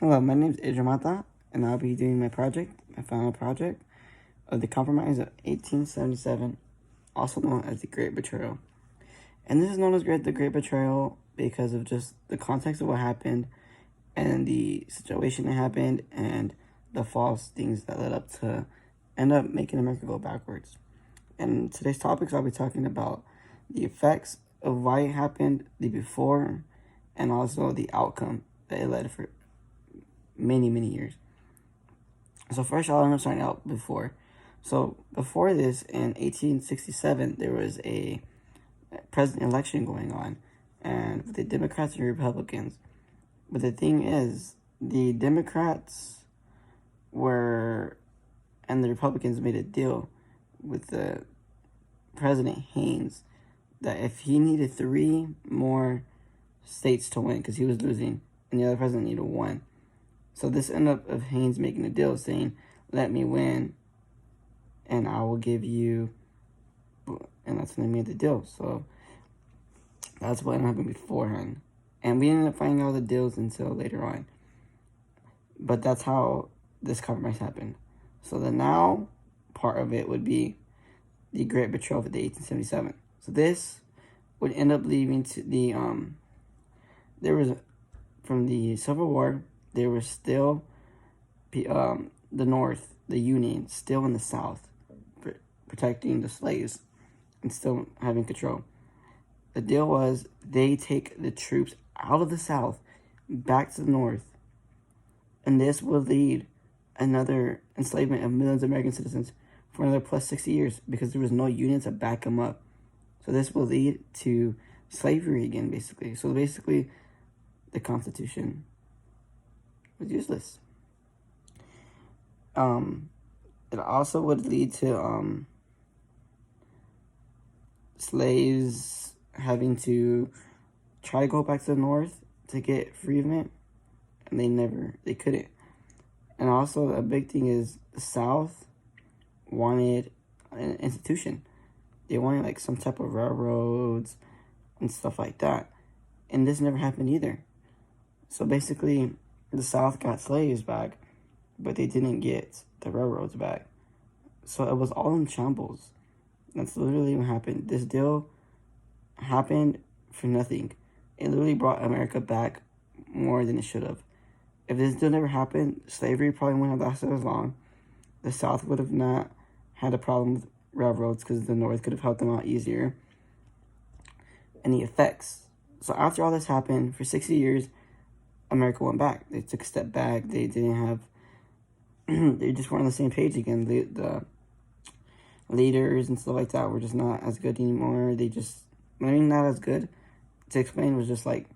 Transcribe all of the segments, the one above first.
Hello, my name is Idramata, and I'll be doing my final project, of the Compromise of 1877, also known as the Great Betrayal. And this is known as the Great Betrayal because of just the context of what happened, and the situation that happened, and the false things that led up to end up making America go backwards. And today's topics, I'll be talking about the effects of why it happened, the before, and also the outcome that it led for many, many years. So first, I'll end up starting out before. So before this, in 1867, there was a president election going on, and with the Democrats and Republicans. But the thing is, the Democrats were, and the Republicans made a deal with the President Haynes that if he needed 3 more states to win, because he was losing, and the other president needed 1. So this ended up of Haynes making a deal saying, let me win, and I will give you, and that's when they made the deal. So that's what happened beforehand. And we ended up finding out the deals until later on. But that's how this compromise happened. So the now part of it would be the Great Betrayal of the 1877. So this would end up leading to the, there was, from the Civil War, there was still the North, the Union, still in the South, protecting the slaves and still having control. The deal was they take the troops out of the South back to the North, and this will lead another enslavement of millions of American citizens for another plus 60 years because there was no Union to back them up. So this will lead to slavery again, basically. So basically, the Constitution was useless. It also would lead to slaves having to try to go back to the North to get freedom, and they couldn't. And also a big thing is the South wanted an institution. They wanted like some type of railroads and stuff like that. And this never happened either. So basically, the South got slaves back, but they didn't get the railroads back. So it was all in shambles. That's literally what happened. This deal happened for nothing. It literally brought America back more than it should have. If this deal never happened, slavery probably wouldn't have lasted as long. The South would have not had a problem with railroads because the North could have helped them out easier. And the effects. So after all this happened, for 60 years, America went back. They took a step back. They didn't have, they just weren't on the same page again. The leaders and stuff like that were just not as good anymore. Not as good to explain, was just like,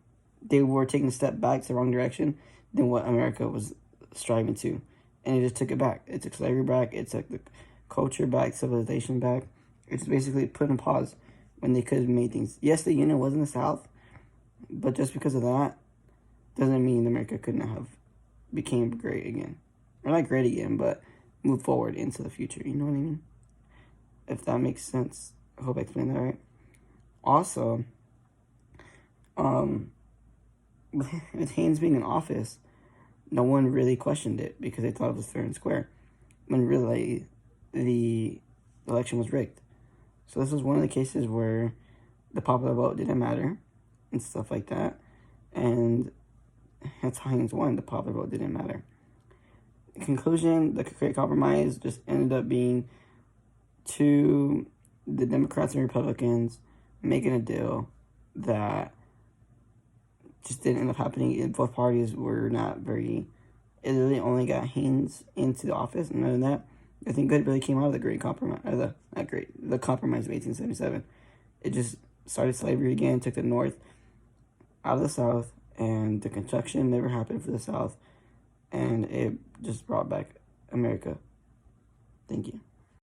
they were taking a step back to the wrong direction than what America was striving to. And it just took it back. It took slavery back. It took the culture back, civilization back. It's basically put in pause when they could have made things. Yes, the Union was in the South, but just because of that, doesn't mean America couldn't have became great again. Or not great again, but move forward into the future. You know what I mean? If that makes sense. I hope I explained that right. Also, with Haynes being in office, no one really questioned it because they thought it was fair and square, when really the election was rigged. So this was one of the cases where the popular vote didn't matter and stuff like that, and that's how Haynes won. The popular vote didn't matter. In conclusion, the Great Compromise just ended up being the Democrats and Republicans making a deal that just didn't end up happening. Both parties were not very, it really only got Haynes into the office, and other than that, I think good really came out of the Great Compromise, the Compromise of 1877. It just started slavery again, took the North out of the South, and the construction never happened for the South, and it just brought back America. Thank you.